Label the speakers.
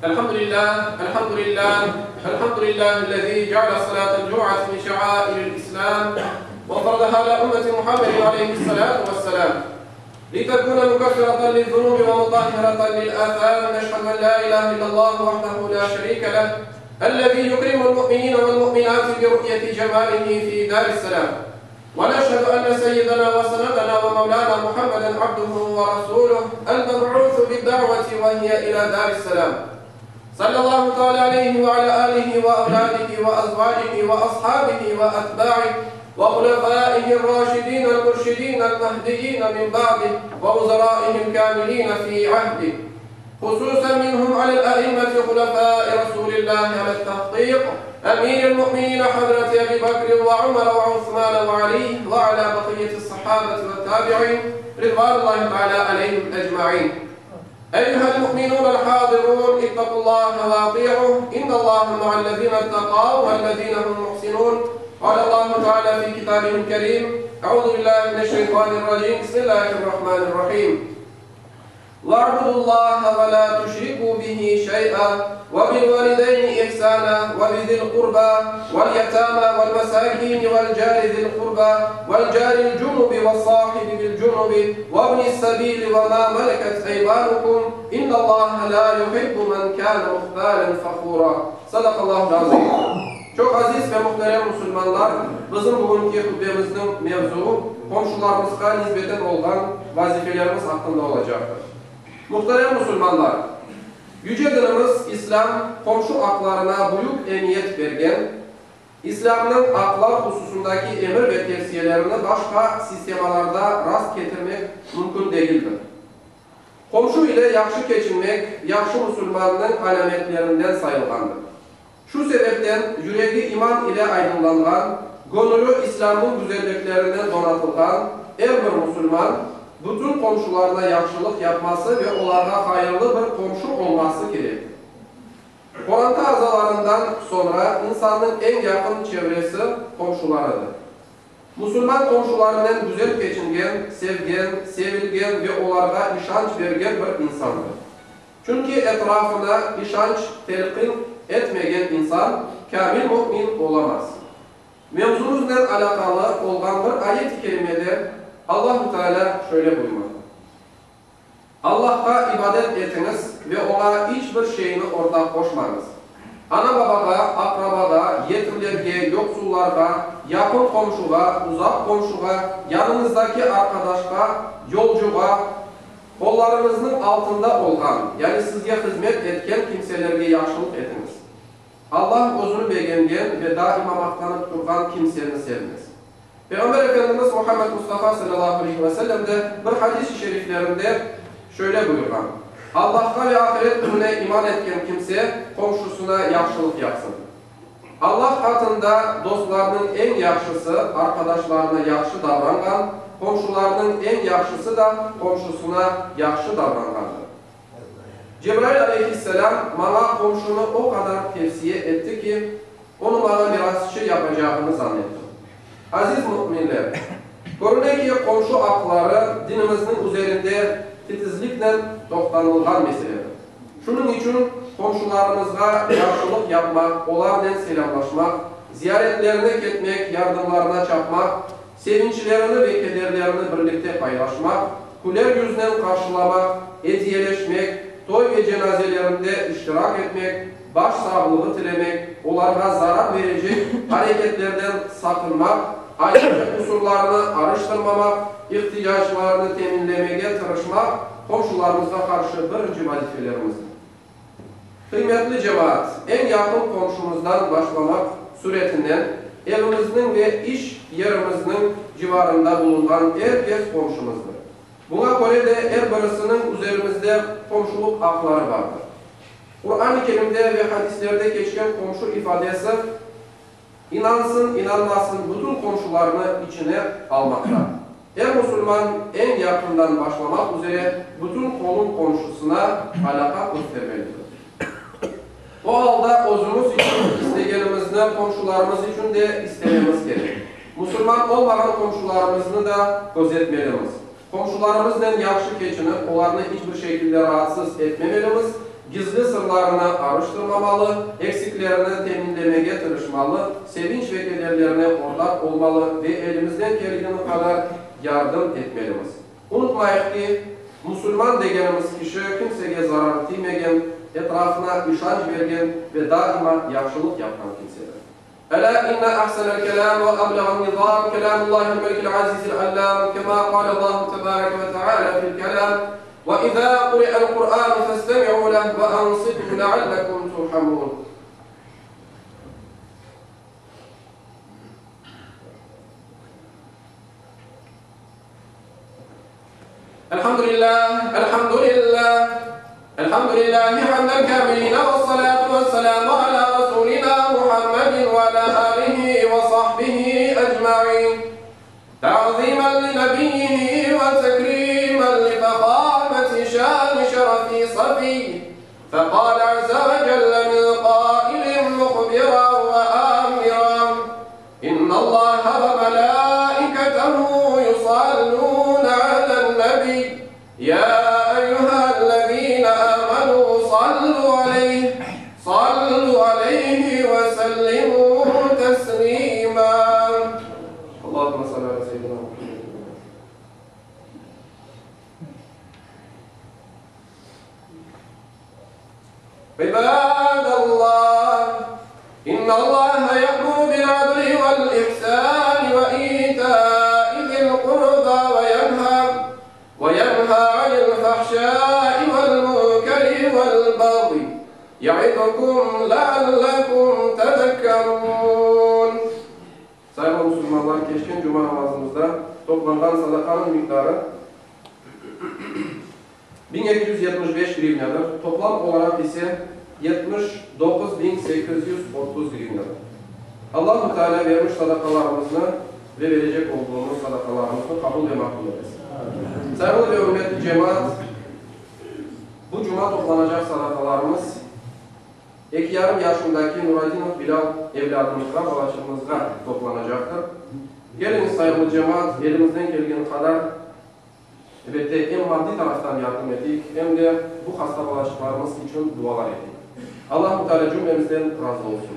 Speaker 1: الحمد لله الذي جعل صلاة الجمعة من شعائر الإسلام وفرضها على أمة محمد عليه الصلاة والسلام لتكون مكفرة للذنوب ومطهرة للآثام. نشهد أن لا إله إلا الله وحده لا شريك له الذي يكرم المؤمنين والمؤمنات برؤية جماله في دار السلام. ونشهد أن سيدنا وسندنا ومولانا محمدا عبده ورسوله المبعوث بالدعوة وهي إلى دار السلام. صلى الله تعالى عليه وعلى آله وأولاده وأزواجه وأصحابه وأتباعه وخلفائه الراشدين المرشدين المهديين من بعده ووزرائه الكاملين في عهده، خصوصا منهم على الأئمة خلفاء رسول الله على التحقيق، أمير المؤمنين حضرة أبي بكر وعمر وعثمان وعلي وعلى بقية الصحابة والتابعين رضوان الله تعالى عليهم أجمعين. أيها المؤمنون الحاضرون، اتقوا الله وأطيعوه، إن الله مع الذين اتقوا والذين هم محسنون. قال الله تعالى في كتابه الكريم: أعوذ بالله من الشيطان الرجيم، بسم الله الرحمن الرحيم. واعبدوا الله ولا تشركوا به شيئا وبالوالدين إحسانا وبذي القربى واليتامى والمساكين والجار ذي القربى والجار الجنب والصاحب بالجنب وابن السبيل وما ملكت أيمانكم إن الله لا يحب من كان مختالا فخورا. صدق الله العظيم. Çok aziz ve muhterem Müslümanlar, bizim bugünkü hutbemizin mevzuu komşularımızga nispeten olan vazifelerimiz hakkında olacaktır. Muhterem Müslümanlar, yüce dinimiz İslam komşu haklarına büyük emniyet vergen, İslam'ın haklar hususundaki emir ve tavsiyelerini başka sistemalarda rast getirmek mümkün değildir. Komşu ile yaxşı geçinmek, yaxşı Müslümanın alametlerinden sayılgandır. Şu sebepten yüreği iman ile aydınlanan, gönlü İslam'ın güzelliklerine donatılgan her bir Müslüman, bütün komşularına yaxşılık yapması ve onlara hayırlı bir komşu olması gerekir. Kur'an azalarından sonra insanın en yakın çevresi komşularıdır. Müslüman komşularından güzel geçingen, sevgen, sevilgen ve onlara işanç vergen bir insandır. Çünkü etrafına işanç telkin etmegen insan kamil mümin olamaz. Mevzumuzla alakalı olan bir ayet-i kerimede Allah-u Teala şöyle buyurmaktadır: Allah'a ibadet etiniz ve ona hiçbir şeyini ortak koşmanız. Ana babaga, akrabaga, yetimlerge, yoksullarga, yakın komşuga, uzak komşuga, yanınızdaki arkadaşga, yolcuga, kollarınızın altında olan, yani sizge hizmet etken kimselerge yaxşılık etiniz. Allah özünü beğengen ve daima maqtanıp durgan kimseni sevmez. Peygamber Efendimiz Muhammed Mustafa sallallahu aleyhi ve sellem de bir hadis-i şeriflerinde şöyle buyurgan: Allah'a ve ahiret gününe iman etken kimse komşusuna yaxşılık yapsın. Allah katında dostlarının en yaxşısı arkadaşlarına yaxşı davrangan, komşularının en yaxşısı da komşusuna yaxşı davrangandır. Cebrail aleyhisselam bana komşunu o kadar tavsiye etti ki onu bana mirasçı yapacağını zannettim. Aziz müminler, görünür ki komşu hakları dinimizin üzerinde titizlikle toktanılgan meseledir. Şunun için komşularımızga yaxşılık yapmak, onlarla selamlaşmak, ziyaretlerine gitmek, yardımlarına çapmak, sevinçlerini ve kederlerini birlikte paylaşmak, güler yüzle karşılamak, hediyeleşmek, toy ve cenazelerinde iştirak etmek, baş sağlığı dilemek, onlara zarar verecek hareketlerden sakınmak, ayrıca kusurlarını araştırmamak, ihtiyaçlarını teminlemeye tırışmak, komşularımıza karşı birinci vazifelerimizdir. Kıymetli cemaat, en yakın komşumuzdan başlamak suretinden evimizin ve iş yerimizin civarında bulunan herkes komşumuzdur. Buna göre de her birisinin üzerimizde komşuluk hakları vardır. Kur'an-ı Kerim'de ve hadislerde geçen komşu ifadesi inansın, inanmasın bütün komşularını içine almakta. Her Müslüman en yakından başlamak üzere bütün kolun komşusuna alaka göstermelidir. O halde özümüz için istegenimizden komşularımız için de istememiz gerek. Müslüman olmayan komşularımızı da gözetmeliyiz. Komşularımızla yaxşı geçinip, onlarını hiçbir şekilde rahatsız etmemelimiz gizli sırlarını araştırmamalı, eksiklerini teminlemeye tırışmalı, sevinç ve kederlerine ortak olmalı ve elimizden geldiği kadar yardım etmeliyiz. Unutmayın ki, Müslüman degenimiz kişi kimseye zarar vermegen, etrafına üşanç vergen ve daima yaxşılık yapan kimsedir. Ela inna ahsanel kelam ve ablagan nizam kelamullahil melikil azizil allam kema kâle Allahu tebâreke ve teâlâ fil kelam ve izâ kuri'el Kur'an festemi'u leh ve ansitu leallekum turhamun. Elhamdülillah, elhamdülillah, elhamdülillahi hamden kâmilina ve salatu ve selamu ala Resulina Muhammedin ve ala alihi ve sahbihi ecma'in. Ta'zimen li nebiyyihi ve tekrimen li fekâmeti şâni şerefi safiyy. فقال عز وجل من قائل مخبرا وآمرا إن الله وملائكته يصلون على النبي يا أيها الذين آمنوا صلوا عليه وسلموا تسليما اللهم صل على سيدنا محمد. عباد الله إن الله يأمر بالعدل والإحسان وإيتاء ذي القربى وينهى عن الفحشاء والمنكر والبغي يعظكم لعلكم تذكرون. Sayın Müslümanlar, geçen cuma namazımızda toplanan sadakanın miktarı 1275 grivnadır. Toplam olarak ise 79.830 grivnadır. Allah-u Teala vermiş sadakalarımızı ve verecek olduğumuz sadakalarımızı kabul ve makbul etsin. Sayın ve hürmetli cemaat, bu cuma toplanacak sadakalarımız ek yarım yaşındaki Nuradinov Bilal evladımızga, balaçımızga toplanacaktır. Geliniz sayın cemaat, elimizden geldiği kadar elbette hem maddi taraftan yardım ettik, hem de bu hasta balaçlarımız için dualar ettik. Allah-u Teala cümlemizden razı olsun.